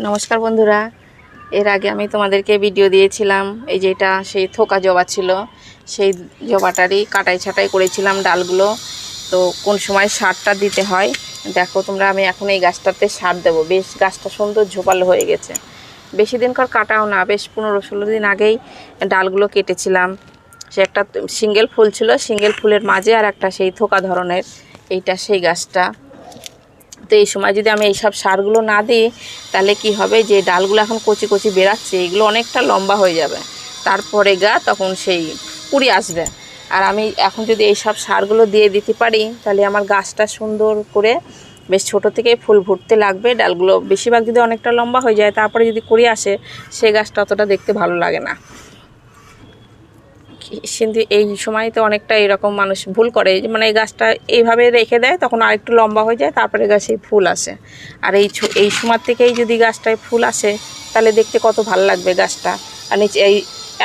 নমস্কার বন্ধুরা, এর আগে আমি তোমাদেরকে ভিডিও দিয়েছিলাম। এই যে এটা সেই থোকা জবা ছিল, সেই জবাটারই কাটাই ছাটাই করেছিলাম ডালগুলো। তো কোন সময় সারটা দিতে হয় দেখো তোমরা। আমি এখন এই গাছটাতে সার দেবো। বেশ গাছটা সুন্দর ঝোপালো হয়ে গেছে। বেশি দিনকার কাটাও না, বেশ 15-16 দিন আগেই ডালগুলো কেটেছিলাম। সে একটা সিঙ্গেল ফুল ছিল, সিঙ্গেল ফুলের মাঝে আর একটা সেই থোকা ধরনের, এইটা সেই গাছটা। তো এই সময় যদি আমি এইসব সারগুলো না দিই তাহলে কি হবে, যে ডালগুলো এখন কচি কচি বেরাচ্ছে এগুলো অনেকটা লম্বা হয়ে যাবে, তারপরে তখন সেই কুড়ি আসবে। আর আমি এখন যদি এইসব সারগুলো দিয়ে দিতে পারি তাহলে আমার গাছটা সুন্দর করে বেশ ছোটো থেকেই ফুল ফুটতে লাগবে। ডালগুলো বেশিরভাগ যদি অনেকটা লম্বা হয়ে যায় তারপরে যদি কুড়ি আসে, সে গাছটা অতটা দেখতে ভালো লাগে না। কিন্তু এই সময় তো অনেকটা এরকম মানুষ ভুল করে, মানে এই গাছটা এইভাবে রেখে দেয়, তখন আরেকটু লম্বা হয়ে যায়, তারপরে গাছে ফুল আসে। আর এই সময় থেকেই যদি গাছটায় ফুল আসে তাহলে দেখতে কত ভালো লাগবে গাছটা। আর নিচে এই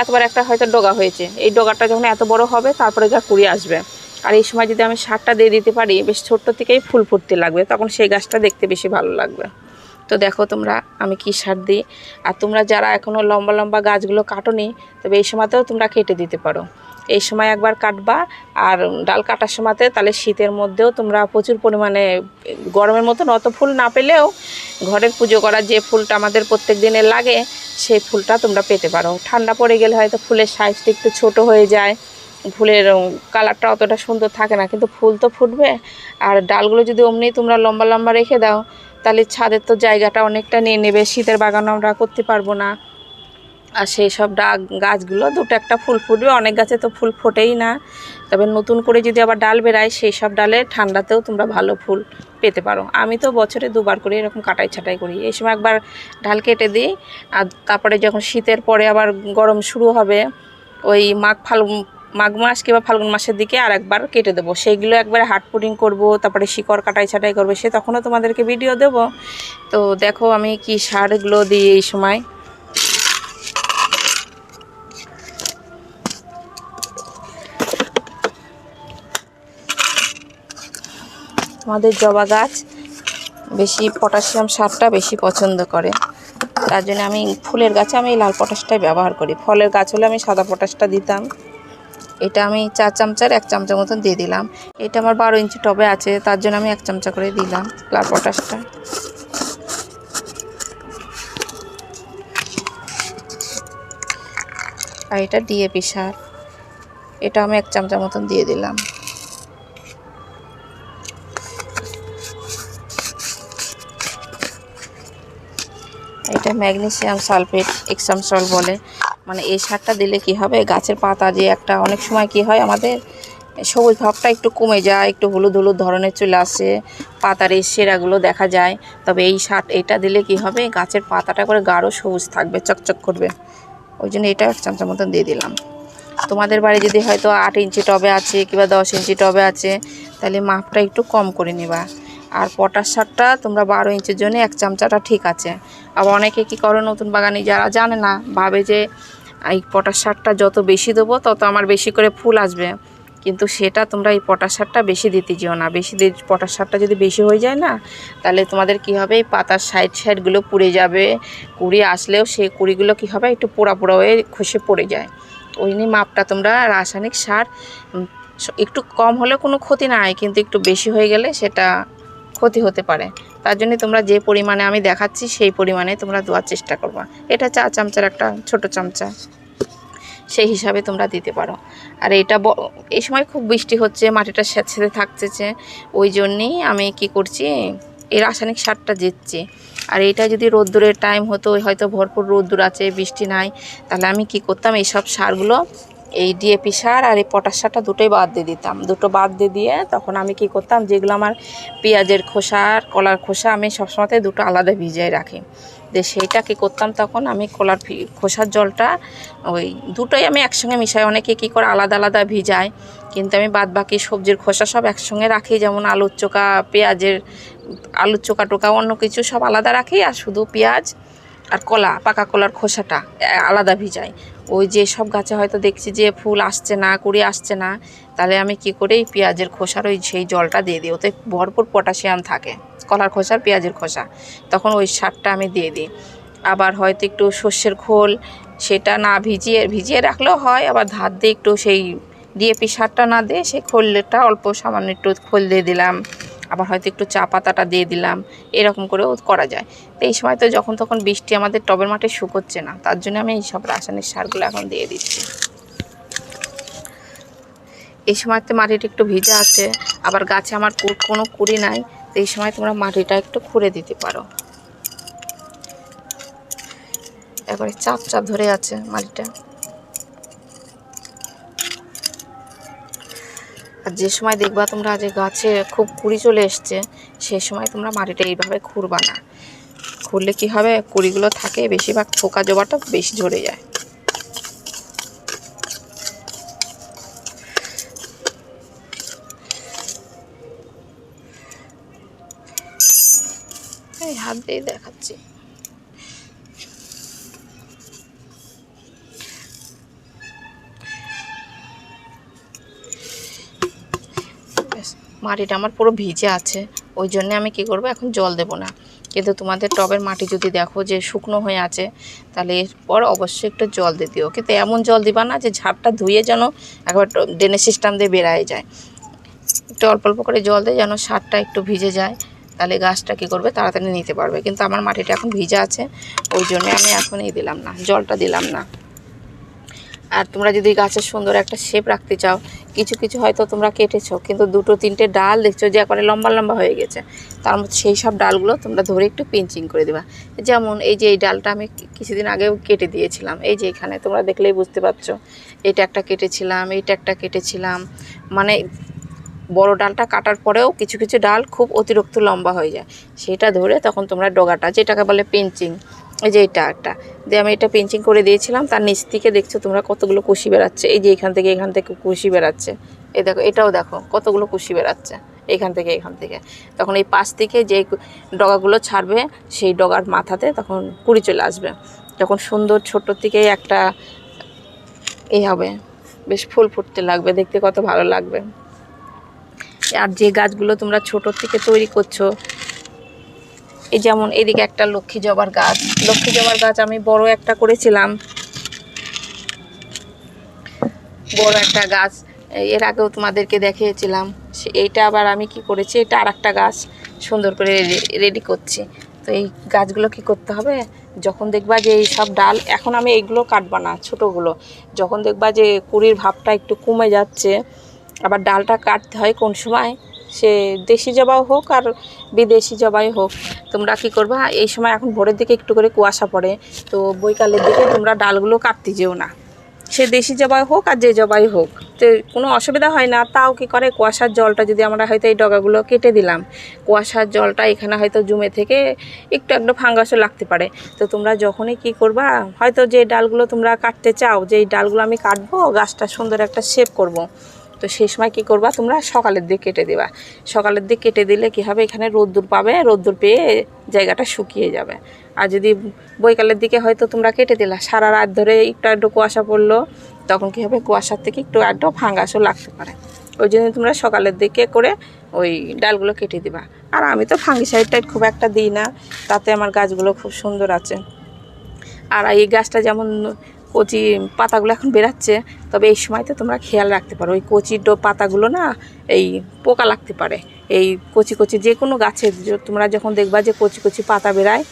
এতবার একটা হয়তো ডগা হয়েছে, এই ডগাটা যখন এত বড় হবে তারপরে কুড়ি আসবে। আর এই সময় যদি আমি সারটা দিয়ে দিতে পারি, বেশ ছোট্ট থেকেই ফুল ফুটতে লাগবে, তখন সেই গাছটা দেখতে বেশি ভালো লাগবে। তো দেখো তোমরা আমি কি সার দিই। আর তোমরা যারা এখনও লম্বা লম্বা গাছগুলো কাটোনি, তবে এই সময়তেও তোমরা কেটে দিতে পারো। এই সময় একবার কাটবা, আর ডাল কাটার সময়তে তাহলে শীতের মধ্যেও তোমরা প্রচুর পরিমাণে, গরমের মতন অত ফুল না পেলেও ঘরের পুজো করার যে ফুলটা আমাদের প্রত্যেক দিনের লাগে, সেই ফুলটা তোমরা পেতে পারো। ঠান্ডা পড়ে গেলে হয়তো ফুলের সাইজটা একটু ছোট হয়ে যায়, ফুলের কালারটা অতটা সুন্দর থাকে না, কিন্তু ফুল তো ফুটবে। আর ডালগুলো যদি অমনি তোমরা লম্বা লম্বা রেখে দাও তাহলে ছাদের তো জায়গাটা অনেকটা নিয়ে নেবে, শীতের বাগান আমরা করতে পারবো না। আর সেই সব গাছগুলো দুটো একটা ফুল ফুটবে, অনেক গাছে তো ফুল ফোটেই না। তবে নতুন করে যদি আবার ডাল বেরায়, সেই সব ডালে ঠান্ডাতেও তোমরা ভালো ফুল পেতে পারো। আমি তো বছরে 2বার করে এরকম কাটাই ছাটাই করি। এই সময় একবার ডাল কেটে দিই, আর তারপরে যখন শীতের পরে আবার গরম শুরু হবে, ওই মাঘ মাস কিংবা ফাল্গুন মাসের দিকে আর একবার কেটে দেবো। সেইগুলো একবারে হার্ড পুডিং করবো, তারপরে শিকড় কাটাই ছাটাই করবে, সে তখনও তোমাদেরকে ভিডিও দেব। তো দেখো আমি কি সারগুলো দিই এই সময়। আমাদের জবা গাছ বেশি পটাশিয়াম সারটা বেশি পছন্দ করে, তার জন্য আমি ফুলের গাছে আমি লাল পটাশটাই ব্যবহার করি। ফলের গাছ হলে আমি সাদা পটাশটা দিতাম। এটা আমি 4 চামচার 1 চামচা মতন দিয়ে দিলাম। এটা আমার 12 ইঞ্চি টবে আছে, তার জন্য আমি 1 চামচা করে দিলাম লাল পটাশটা। আর এটা ডিএপি সার, এটা আমি 1 চামচা মতন দিয়ে দিলাম। এটা ম্যাগনেসিয়াম সালফেট এক্সাম সল বলে। মানে এই সারটা দিলে কি হবে, গাছের পাতা যে একটা অনেক সময় কি হয় আমাদের সবুজ ভাবটা একটু কমে যায়, একটু হলুদ হলুদ ধরনের চলে আসে, পাতার এই সেরাগুলো দেখা যায়। তবে এই সার এটা দিলে কি হবে, গাছের পাতাটা করে গাঢ় সবুজ থাকবে, চকচক করবে। ওই জন্য এটা 1 চামচা মতন দিয়ে দিলাম। তোমাদের বাড়ি যদি হয়তো 8 ইঞ্চি টবে আছে কিংবা 10 ইঞ্চি টবে আছে, তাহলে মাপটা একটু কম করে নিবা। আর পটাশ সারটা তোমরা 12 ইঞ্চির জন্য 1 চামচাটা ঠিক আছে। আবার অনেকে কী করে, নতুন বাগানি যারা জানে না, ভাবে যে এই পটাশ সারটা যত বেশি দেবো তত আমার বেশি করে ফুল আসবে। কিন্তু সেটা তোমরা এই পটাশ সারটা বেশি দিতে যেও না। পটাশ সারটা যদি বেশি হয়ে যায় না, তাহলে তোমাদের কি হবে, এই পাতার সাইডগুলো পুড়ে যাবে। কুড়ি আসলেও সেই কুড়িগুলো কি হবে, একটু পোড়া পোড়া হয়ে খসে পড়ে যায়। ওই নিয়ে মাপটা তোমরা রাসায়নিক সার একটু কম হলে কোনো ক্ষতি নাই, কিন্তু একটু বেশি হয়ে গেলে সেটা ক্ষতি হতে পারে। তার জন্য তোমরা যে পরিমাণে আমি দেখাচ্ছি সেই পরিমাণে তোমরা দেওয়ার চেষ্টা করবা। এটা 4 চামচার একটা ছোট চামচা, সেই হিসাবে তোমরা দিতে পারো। আর এটা এই সময় খুব বৃষ্টি হচ্ছে, মাটিটা স্যাঁতসেঁতে থাকতেছে, ওই জন্যেই আমি কি করছি, এই রাসায়নিক সারটা দিচ্ছি। আর এইটা যদি রোদ্দুরের টাইম হতো, হয়তো ভরপুর রোদ্দুর আছে, বৃষ্টি নাই, তাহলে আমি কি করতাম, এইসব সারগুলো, এই ডিএপি সার আর এই পটাশ সারটা দুটোই বাদ দিয়ে দিতাম। দুটো বাদ দিয়ে তখন আমি কি করতাম, যেগুলো আমার পেঁয়াজের খোসা আর কলার খোসা, আমি সবসময়তে দুটো আলাদা ভিজিয়ে রাখি। যে সেইটা কী করতাম, তখন আমি কলার খোসার জলটা ওই দুটোই আমি একসঙ্গে মিশাই। অনেকে কী করে আলাদা আলাদা ভিজায়, কিন্তু আমি বাদ বাকি সবজির খোসা সব একসঙ্গে রাখি। যেমন আলুর চোকা, আলুর চোকা টোকা অন্য কিছু সব আলাদা রাখি, আর শুধু পেঁয়াজ আর পাকা কলার খোসাটা আলাদা ভিজাই। ওই যে সব গাছে হয়তো দেখছি যে ফুল আসছে না, কুড়ি আসছে না, তাহলে আমি কি করি, এই পেঁয়াজের খোসার সেই জলটা দিয়ে দিই। ওতে ভরপুর পটাশিয়াম থাকে, কলার খোসা আর পেঁয়াজের খোসা, তখন ওই সারটা আমি দিয়ে দিই। আবার হয়তো একটু সর্ষের খোল, সেটা না ভিজিয়ে রাখলেও হয়, আবার ধার দিয়ে একটু সেই ডিএপি সারটা না দিয়ে সেই খোলটা অল্প সামান্য একটু খোল দিয়ে দিলাম, আবার হয়তো একটু চা পাতাটা দিয়ে দিলাম, এরকম করেও করা যায়। তো এই সময় তো যখন তখন বৃষ্টি আমাদের টবের মাঠে শুকোচ্ছে না, তার জন্য আমি এই সব রাসায়নিক সারগুলো এখন দিয়ে দিচ্ছি। এই সময় তো মাটিটা একটু ভিজা আছে, আবার গাছে আমার কোনো কুড়ি নাই, তো এই সময় তোমরা মাটিটা একটু খুঁড়ে দিতে পারো। একবারে চাপ ধরে আছে মাটিটা। আর যে সময় দেখবা তোমরা যে গাছে খুব কুড়ি চলে এসছে, সেই সময় তোমরা মাটিটা এইভাবে খুঁড়বা না। খুঁড়লে কি হবে, কুড়িগুলো থাকে বেশিরভাগ পোকা জবাটা বেশি ঝরে যায়। এই হাত দিয়ে দেখাচ্ছি। মাটিটা আমার পুরো ভিজে আছে, ওই জন্য আমি কি করব, এখন জল দেব না। কিন্তু তোমাদের টবের মাটি যদি দেখো যে শুকনো হয়ে আছে, তাহলে এরপর অবশ্যই একটু জল দিয়ে দিও, কিন্তু এমন জল দিবা না যে ঝাড়টা ধুয়ে যেন একবার ড্রেনেজ সিস্টেম দিয়ে বেরায় যায়। একটু অল্প অল্প করে জল দিয়ে যেন সারটা একটু ভিজে যায়, তাহলে গাছটা কী করবে, তাড়াতাড়ি নিতে পারবে। কিন্তু আমার মাটিটা এখন ভিজা আছে, ওই জন্য আমি এখনই দিলাম না, জলটা দিলাম না। আর তোমরা যদি গাছের সুন্দর একটা শেপ রাখতে চাও, কিছু কিছু হয়তো তোমরা কেটেছো, কিন্তু দুটো তিনটে ডাল দেখছো যে একবারে লম্বা লম্বা হয়ে গেছে, তার মধ্যে সেই সব ডালগুলো তোমরা ধরে একটু পিঞ্চিং করে দেবা। যেমন এই যে এই ডালটা আমি কিছুদিন আগেও কেটে দিয়েছিলাম, এই যে এখানে তোমরা দেখলেই বুঝতে পারছো, এটা একটা কেটেছিলাম, এইটা একটা কেটেছিলাম। মানে বড় ডালটা কাটার পরেও কিছু কিছু ডাল খুব অতিরিক্ত লম্বা হয়ে যায়, সেটা ধরে তখন তোমরা ডগাটা, যেটাকে বলে পিঞ্চিং, এই যে এটা একটা দিয়ে আমি এটা পিঞ্চিং করে দিয়েছিলাম। তার নিচ থেকে দেখছো তোমরা কতগুলো কুশি বেরাচ্ছে, এই যে এখান থেকে কুশি বেরাচ্ছে, এই দেখো এটাও দেখো কতগুলো কুশি বেরাচ্ছে এখান থেকে। তখন এই পাশ থেকে যে ডগাগুলো ছাড়বে, সেই ডগার মাথাতে তখন কুড়ি চলে আসবে, তখন সুন্দর ছোট থেকে একটা এই হবে, বেশ ফুল ফুটতে লাগবে, দেখতে কত ভালো লাগবে। আর যে গাছগুলো তোমরা ছোটোর থেকে তৈরি করছো, এই যেমন এদিকে একটা লক্ষ্মী জবার গাছ আমি বড় একটা করেছিলাম, বড় একটা গাছ এর আগেও তোমাদেরকে দেখিয়েছিলাম। এইটা আবার আমি কি করেছি, এটা আর একটা গাছ সুন্দর করে রেডি করছি। তো এই গাছগুলো কি করতে হবে, যখন দেখবা যে এই সব ডাল, এখন আমি এইগুলো কাটবা না, ছোটোগুলো, যখন দেখবা যে কুড়ির ভাবটা একটু কমে যাচ্ছে, আবার ডালটা কাটতে হয় কোন সময়, সে দেশি জবাই হোক আর বিদেশি জবাই হোক, তোমরা কি করবা, এই সময় এখন ভোরের দিকে একটু করে কুয়াশা পড়ে, তো বৈকালের দিকে তোমরা ডালগুলো কাটতে যেও না, সে দেশি জবাই হোক আর যে জবাই হোক, তো কোনো অসুবিধা হয় না। তাও কি করে, কুয়াশার জলটা যদি আমরা হয়তো এই ডগাগুলো কেটে দিলাম, কুয়াশার জলটা এখানে হয়তো জমে থেকে একটু ফাঙ্গাসও লাগতে পারে। তো তোমরা যখনই কি করবা, হয়তো যে ডালগুলো তোমরা কাটতে চাও, যে এই ডালগুলো আমি কাটবো, গাছটা সুন্দর একটা শেপ করব, তো সেই সময় কী করবা, তোমরা সকালের দিকে কেটে দেবা। সকালের দিকে কেটে দিলে কী হবে, এখানে রোদ্দুর পাবে, রোদ্দুর পেয়ে জায়গাটা শুকিয়ে যাবে। আর যদি বৈকালের দিকে হয়তো তোমরা কেটে দিলা, সারা রাত ধরে একটু কুয়াশা পড়লো, তখন কী হবে, কুয়াশার থেকে একটু ফাঙ্গাসও লাগতে পারে। ওই জন্য তোমরা সকালের দিকে করে ওই ডালগুলো কেটে দিবা। আর আমি তো ফাঙ্গিসাইডটা খুব একটা দিই না, তাতে আমার গাছগুলো খুব সুন্দর আছে। আর এই গাছটা যেমন কচি পাতাগুলো এখন বেরাচ্ছে, তবে এই সময় তো তোমরা খেয়াল রাখতে পারো, ওই কচি পাতাগুলো না এই পোকা লাগতে পারে। এই কচি যে কোনো গাছে তোমরা যখন দেখবা যে কচি পাতা বেরায়,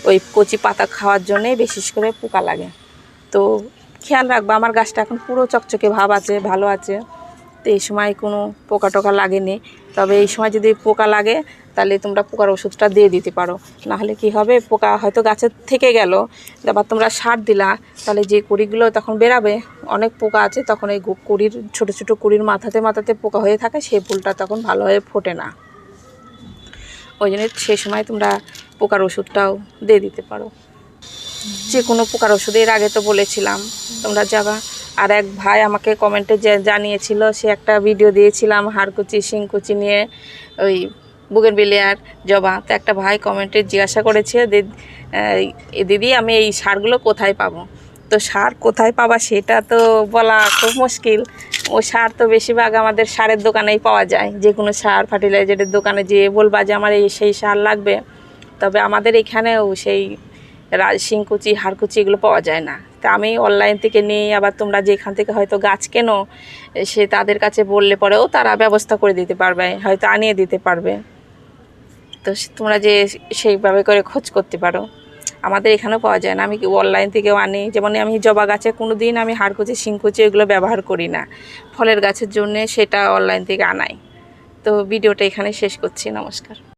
ওই কচি পাতা খাওয়ার জন্যে বিশেষ করে পোকা লাগে। তো খেয়াল রাখবা, আমার গাছটা এখন পুরো চকচকে ভাব আছে, ভালো আছে, তো এই সময় কোনো পোকা টোকা লাগেনি। তবে এই সময় যদি পোকা লাগে, তাহলে তোমরা পোকার ওষুধটা দিয়ে দিতে পারো, নাহলে কি হবে, পোকা হয়তো গাছের থেকে গেল, আবার তোমরা সার দিলা, তাহলে যে কুড়িগুলো তখন বেরাবে, অনেক পোকা আছে, তখন এই কুড়ির ছোটো কুড়ির মাথাতে পোকা হয়ে থাকে, সেই ফুলটা তখন ভালোভাবে ফোটে না। ওই জন্য সেই সময় তোমরা পোকার ওষুধটাও দিয়ে দিতে পারো, যে কোনো পোকার ওষুধ। এর আগে তো বলেছিলাম তোমরা যাবা। আর এক ভাই আমাকে কমেন্টে জানিয়েছিল, সে একটা ভিডিও দিয়েছিলাম হাড়কুচি শিংকুচি নিয়ে, ওই বুগেনভিলিয়ার জবা। তো একটা ভাই কমেন্টে জিজ্ঞাসা করেছে, দিদি আমি এই সারগুলো কোথায় পাবো। তো সার কোথায় পাবা সেটা তো বলা খুব মুশকিল। ও সার তো বেশিরভাগ আমাদের সারের দোকানেই পাওয়া যায়, যে কোনো সার ফার্টিলাইজারের দোকানে যেয়ে বলবা যে আমার সেই সার লাগবে। তবে আমাদের এখানেও সেই শিংকুচি হাড়কুচি এগুলো পাওয়া যায় না। তা আমি অনলাইন থেকে নিই, আবার তোমরা যেখান থেকে হয়তো গাছ কেনো সে তাদের কাছে বললে পরেও তারা ব্যবস্থা করে দিতে পারবে, হয়তো আনিয়ে দিতে পারবে। তো তোমরা যে সেইভাবে করে খোঁজ করতে পারো। আমাদের এখানেও পাওয়া যায় না, আমি অনলাইন থেকেও আনি। যেমন আমি জবা গাছে কোনো দিন আমি হাড়কুচি শিংকুচি এগুলো ব্যবহার করি না, ফলের গাছের জন্যে সেটা অনলাইন থেকে আনাই। তো ভিডিওটা এখানে শেষ করছি, নমস্কার।